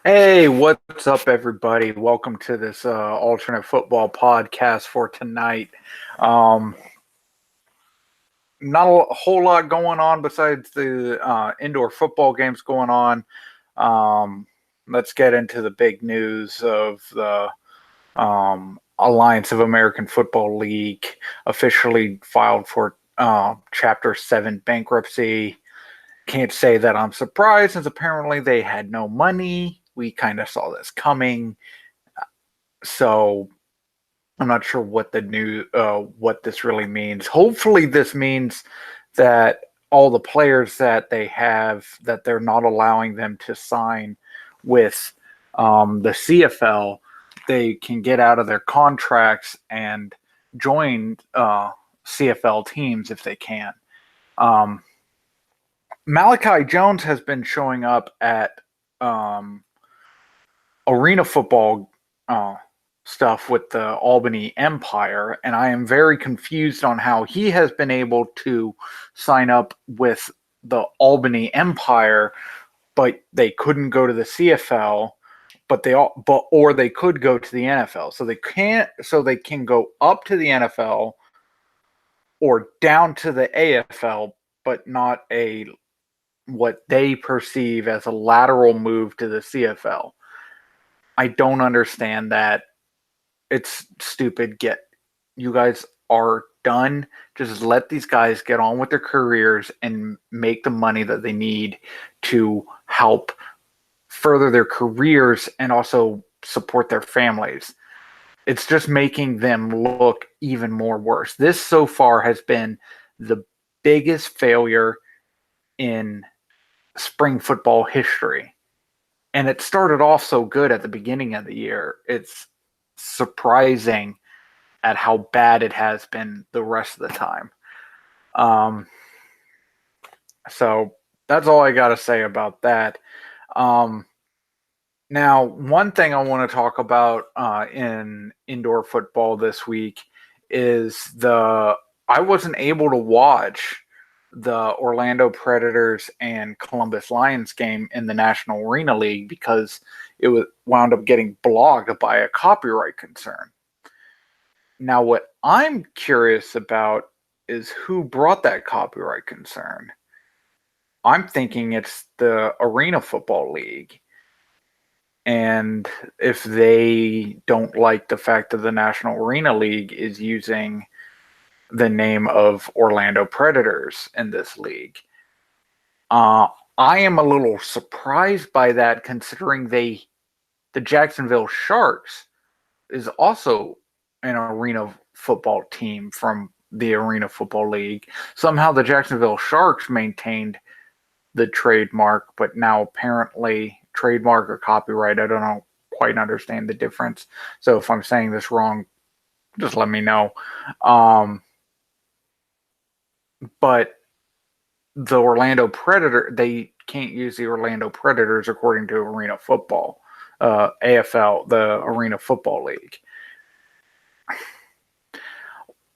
Hey, what's up, everybody? Welcome to this alternate football podcast for tonight. Um, Not a whole lot going on besides the indoor football games going on. Um, let's get into the big news of the Alliance of American Football League officially filed for Chapter 7 bankruptcy. Can't say that I'm surprised, since apparently they had no money. We kind of saw this coming. So I'm not sure what this really means. Hopefully, this means that all the players that they have, that they're not allowing them to sign with the CFL, they can get out of their contracts and join CFL teams if they can. Um, Malachi Jones has been showing up at um, arena football uh, stuff with the Albany Empire, and I am very confused on how he has been able to sign up with the Albany Empire, but they couldn't go to the CFL, or they could go to the NFL. So they can go up to the NFL or down to the AFL, but not a what they perceive as a lateral move to the CFL. I don't understand that. It's stupid. You guys are done. Just let these guys get on with their careers and make the money that they need to help further their careers and also support their families. It's just making them look even more worse. This so far has been the biggest failure in spring football history. And it started off so good at the beginning of the year. It's surprising at how bad it has been the rest of the time. Um, so that's all I got to say about that. Um, Now, one thing I want to talk about in indoor football this week is I wasn't able to watch the Orlando Predators and Columbus Lions game in the National Arena League because it wound up getting blocked by a copyright concern. Now, what I'm curious about is who brought that copyright concern. I'm thinking it's the Arena Football League. And if they don't like the fact that the National Arena League is using the name of Orlando Predators in this league, uh, I am a little surprised by that, considering the Jacksonville Sharks is also an arena football team from the Arena Football League. Somehow the Jacksonville Sharks maintained the trademark, but now apparently trademark or copyright, I don't know, quite understand the difference. So if I'm saying this wrong, just let me know. Um, but the Orlando Predator, they can't use the Orlando Predators according to Arena Football, AFL, the Arena Football League.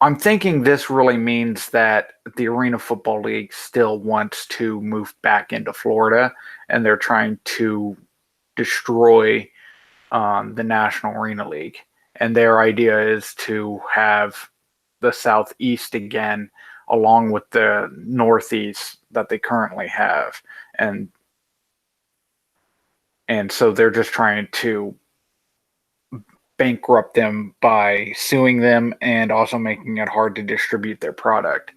I'm thinking this really means that the Arena Football League still wants to move back into Florida, and they're trying to destroy the National Arena League. And their idea is to have the Southeast again, along with the Northeast that they currently have. And so they're just trying to bankrupt them by suing them and also making it hard to distribute their product.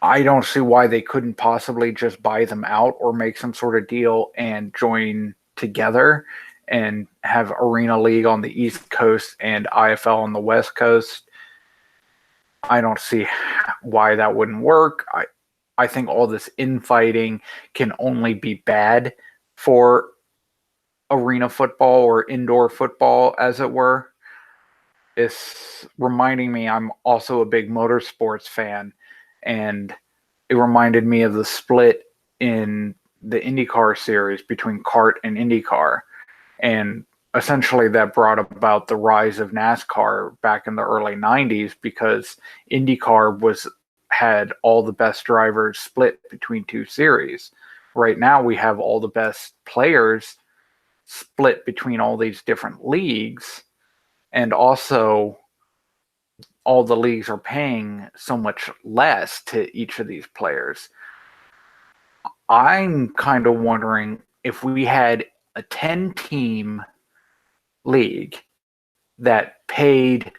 I don't see why they couldn't possibly just buy them out or make some sort of deal and join together and have Arena League on the East Coast and IFL on the West Coast. I don't see why that wouldn't work. I think all this infighting can only be bad for arena football or indoor football, as it were. It's reminding me I'm also a big motorsports fan, and it reminded me of the split in the IndyCar series between kart and IndyCar. And essentially that brought about the rise of NASCAR back in the early 90s, because IndyCar had all the best drivers split between two series. Right now we have all the best players split between all these different leagues, and also all the leagues are paying so much less to each of these players. I'm kind of wondering if we had a 10-team league that paid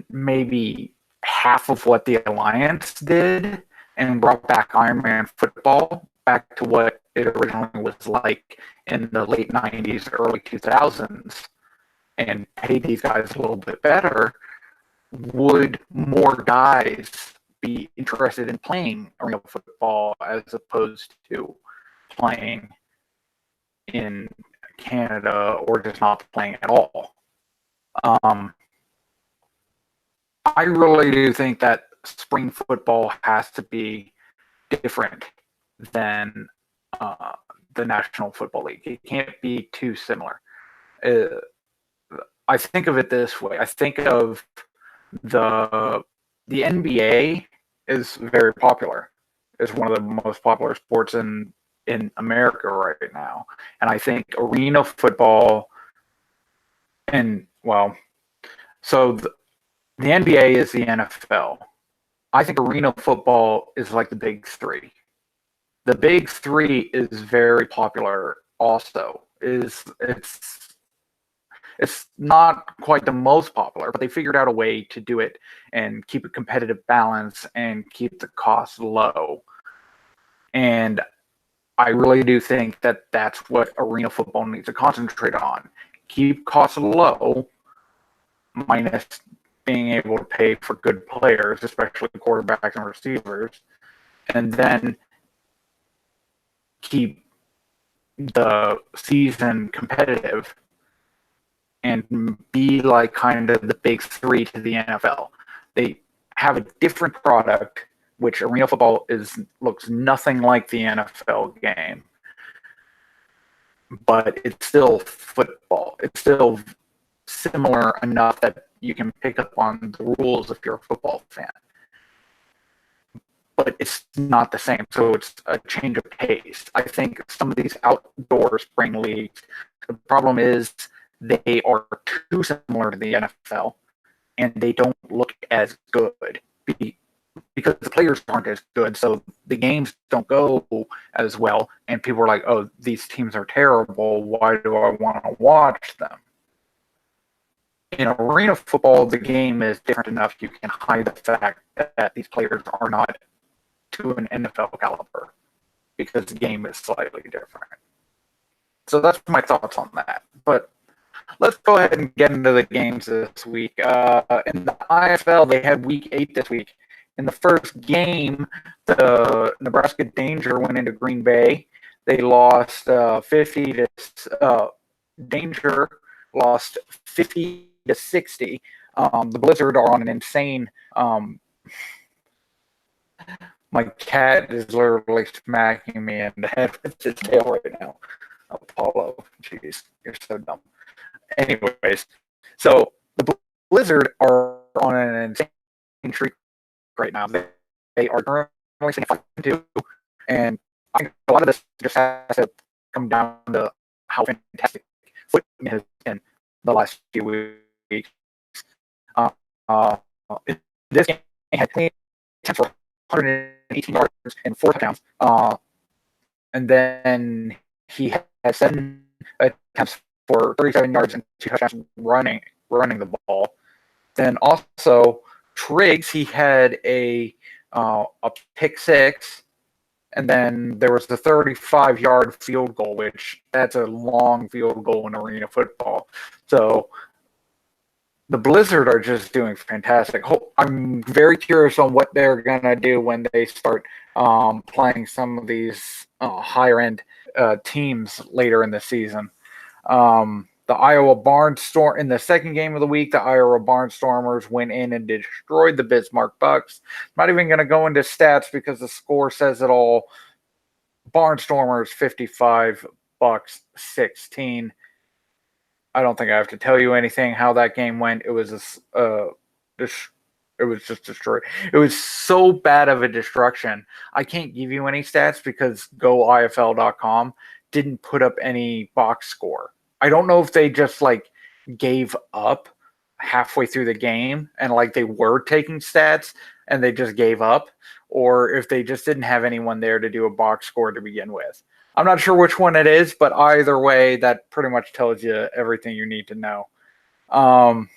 maybe half of what the Alliance did and brought back Ironman football back to what it originally was like in the late 90s, early 2000s, and paid these guys a little bit better, would more guys be interested in playing arena football as opposed to playing in Canada or just not playing at all? I really do think that spring football has to be different than the National Football League. It can't be too similar. I think of it this way. I think of the NBA is very popular. It's one of the most popular sports in America right now. And I think arena football and, well, so the NBA is the NFL. I think arena football is like the big three. The big three is very popular also. It's not quite the most popular, but they figured out a way to do it and keep a competitive balance and keep the costs low. And I really do think that that's what arena football needs to concentrate on. Keep costs low, minus being able to pay for good players, especially quarterbacks and receivers, and then keep the season competitive and be like kind of the big three to the NFL. They have a different product, which arena football looks nothing like the NFL game, but it's still football. It's still similar enough that you can pick up on the rules if you're a football fan. But it's not the same, so it's a change of pace. I think some of these outdoor spring leagues, the problem is they are too similar to the NFL, and they don't look as good because the players aren't as good, so the games don't go as well, and people are like, oh, these teams are terrible, why do I want to watch them? In arena football, the game is different enough you can hide the fact that these players are not to an NFL caliber because the game is slightly different. So that's my thoughts on that. But let's go ahead and get into the games this week. In the IFL, they had week 8 this week. In the first game, the Nebraska Danger went into Green Bay. They lost 50 to Danger lost 50 to 60. The Blizzard are on an insane. My cat is literally smacking me in the head with his tail right now. Apollo, jeez, you're so dumb. Anyways, so the Blizzard are on an insane streak right now. They are currently sitting 5-2, and I think a lot of this just has to come down to how fantastic Footman has been the last few weeks. This game had 20 attempts for 118 yards and 4 touchdowns. And then he had 7 attempts for 37 yards and 2 touchdowns running the ball. Then also Triggs, he had a pick 6, and then there was the 35-yard field goal, which that's a long field goal in arena football. So the Blizzard are just doing fantastic. I'm very curious on what they're going to do when they start playing some of these higher-end teams later in the season. The Iowa Barnstorm in the second game of the week, the Iowa Barnstormers went in and destroyed the Bismarck Bucks. I'm not even going to go into stats because the score says it all. Barnstormers 55, Bucks 16. I don't think I have to tell you anything how that game went. It was just destroyed. It was so bad of a destruction. I can't give you any stats because GoIFL.com didn't put up any box score. I don't know if they just like gave up halfway through the game and like they were taking stats and they just gave up, or if they just didn't have anyone there to do a box score to begin with. I'm not sure which one it is, but either way, that pretty much tells you everything you need to know. Um,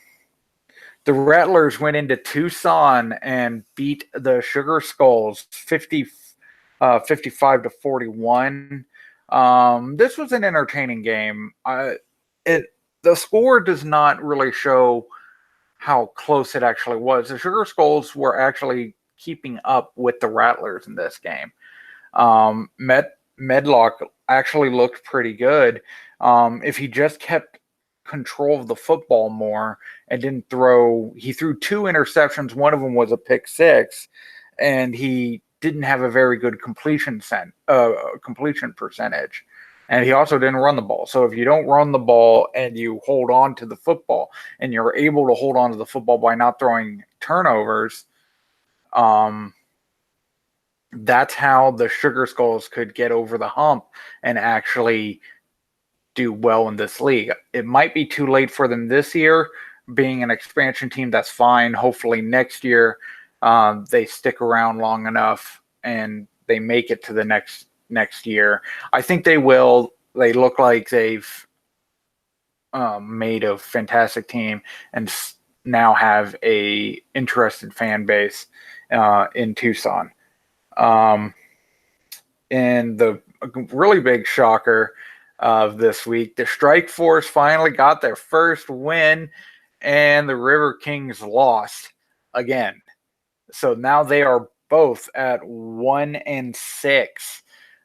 the Rattlers went into Tucson and beat the Sugar Skulls 55 to 41. This was an entertaining game. It The score does not really show how close it actually was. The Sugar Skulls were actually keeping up with the Rattlers in this game. Medlock actually looked pretty good. If he just kept control of the football more and didn't he threw 2 interceptions. One of them was a pick six, and he didn't have a very good completion percentage. And he also didn't run the ball. So if you don't run the ball and you hold on to the football, and you're able to hold on to the football by not throwing turnovers, that's how the Sugar Skulls could get over the hump and actually do well in this league. It might be too late for them this year. Being an expansion team, that's fine. Hopefully next year they stick around long enough and they make it to the next year. I think they will. They look like they've made a fantastic team and now have a interested fan base in Tucson. And the really big shocker of this week, the Strike Force finally got their first win, and the River Kings lost again. So now they are both at 1-6.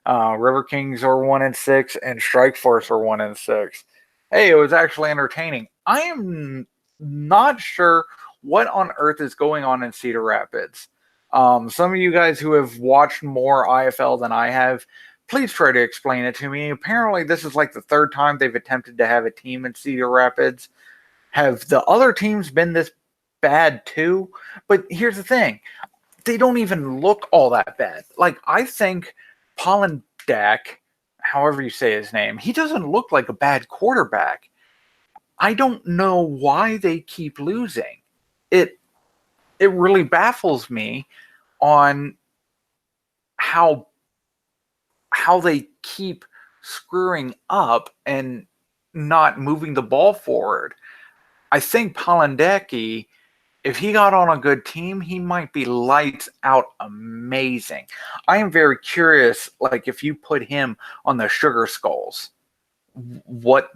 River Kings are 1-6, and Strike Force are 1-6. Hey, it was actually entertaining. I am not sure what on earth is going on in Cedar Rapids. Some of you guys who have watched more IFL than I have, please try to explain it to me. Apparently, this is like the 3rd time they've attempted to have a team in Cedar Rapids. Have the other teams been this bad too? But here's the thing. They don't even look all that bad. Like, I think Pollendak, however you say his name, he doesn't look like a bad quarterback. I don't know why they keep losing. It really baffles me on how they keep screwing up and not moving the ball forward. I think Pollendak, if he got on a good team, he might be lights out amazing. I am very curious, like, if you put him on the Sugar Skulls, what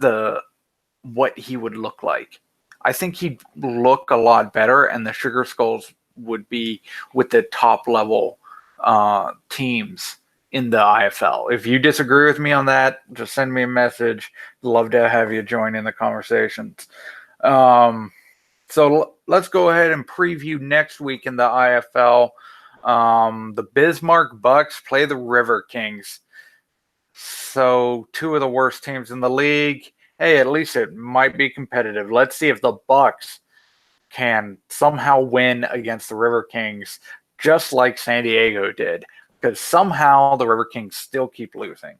he would look like. I think he'd look a lot better, and the Sugar Skulls would be with the top level teams in the IFL. If you disagree with me on that, just send me a message. Love to have you join in the conversations. So let's go ahead and preview next week in the IFL. The Bismarck Bucks play the River Kings. So 2 of the worst teams in the league. Hey, at least it might be competitive. Let's see if the Bucks can somehow win against the River Kings, just like San Diego did, because somehow the River Kings still keep losing.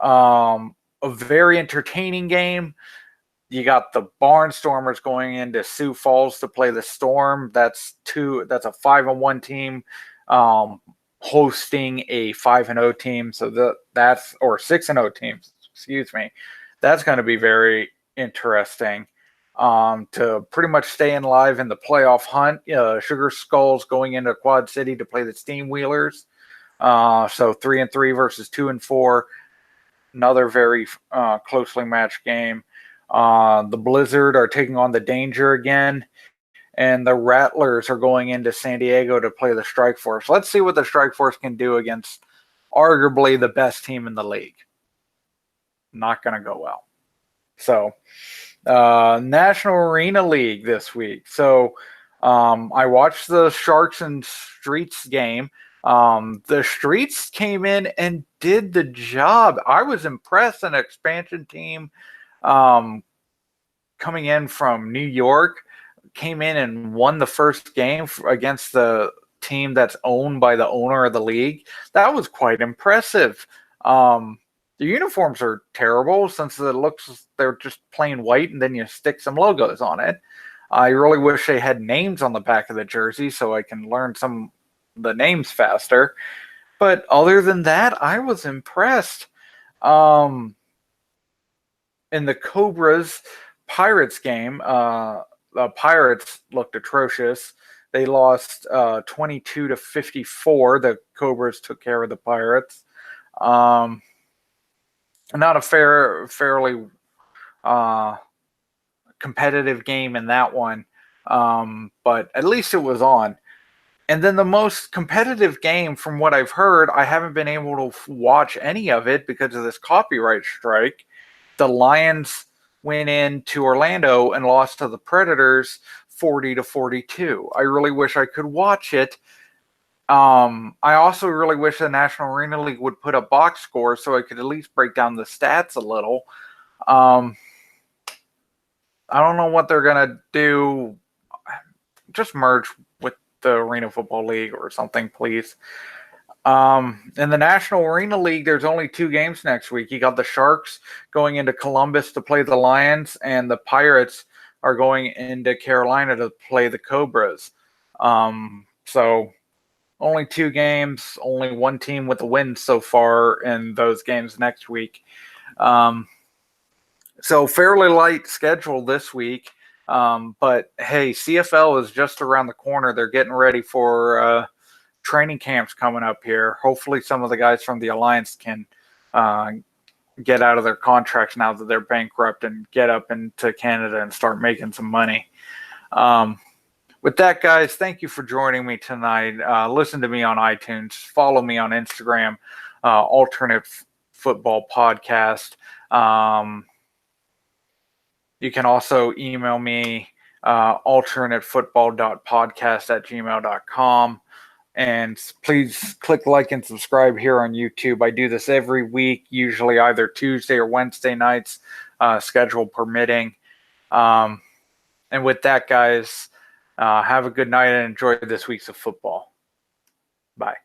A very entertaining game. You got the Barnstormers going into Sioux Falls to play the Storm. That's a 5-1 team hosting a 5-0 team. So that's or 6-0 teams. Excuse me. That's going to be very interesting. To pretty much stay in live in the playoff hunt. Sugar Skulls going into Quad City to play the Steam Wheelers. So 3-3 versus 2-4. Another very closely matched game. The Blizzard are taking on the Danger again, and the Rattlers are going into San Diego to play the Strike Force. Let's see what the Strike Force can do against arguably the best team in the league. Not going to go well. So, National Arena League this week. So, I watched the Sharks and Streets game. The Streets came in and did the job. I was impressed. An expansion team coming in from New York came in and won the first game against the team that's owned by the owner of the league. That was quite impressive. The uniforms are terrible since it looks they're just plain white and then you stick some logos on it. I really wish they had names on the back of the jersey so I can learn some of the names faster. But other than that, I was impressed. Um, in the Cobras Pirates game, the Pirates looked atrocious. They lost 22-54. The Cobras took care of the Pirates. Um, Not a fairly uh, competitive game in that one, but at least it was on. And then the most competitive game, from what I've heard, I haven't been able to watch any of it because of this copyright strike. The Lions went into Orlando and lost to the Predators 40-42. I really wish I could watch it. I also really wish the National Arena League would put a box score so I could at least break down the stats a little. Um, I don't know what they're gonna do. Just merge with the Arena Football League or something, please. In the National Arena League, there's only 2 games next week. You got the Sharks going into Columbus to play the Lions, and the Pirates are going into Carolina to play the Cobras. So only 2 games, only one team with a win so far in those games next week. So fairly light schedule this week. But hey, CFL is just around the corner. They're getting ready for training camps coming up here. Hopefully, some of the guys from the Alliance can get out of their contracts now that they're bankrupt and get up into Canada and start making some money. With that, guys, thank you for joining me tonight. Listen to me on iTunes. Follow me on Instagram, Alternate Football Podcast. You can also email me, alternatefootball.podcast@gmail.com. And please click like and subscribe here on YouTube. I do this every week, usually either Tuesday or Wednesday nights, schedule permitting. And with that, guys, have a good night and enjoy this week's of football. Bye.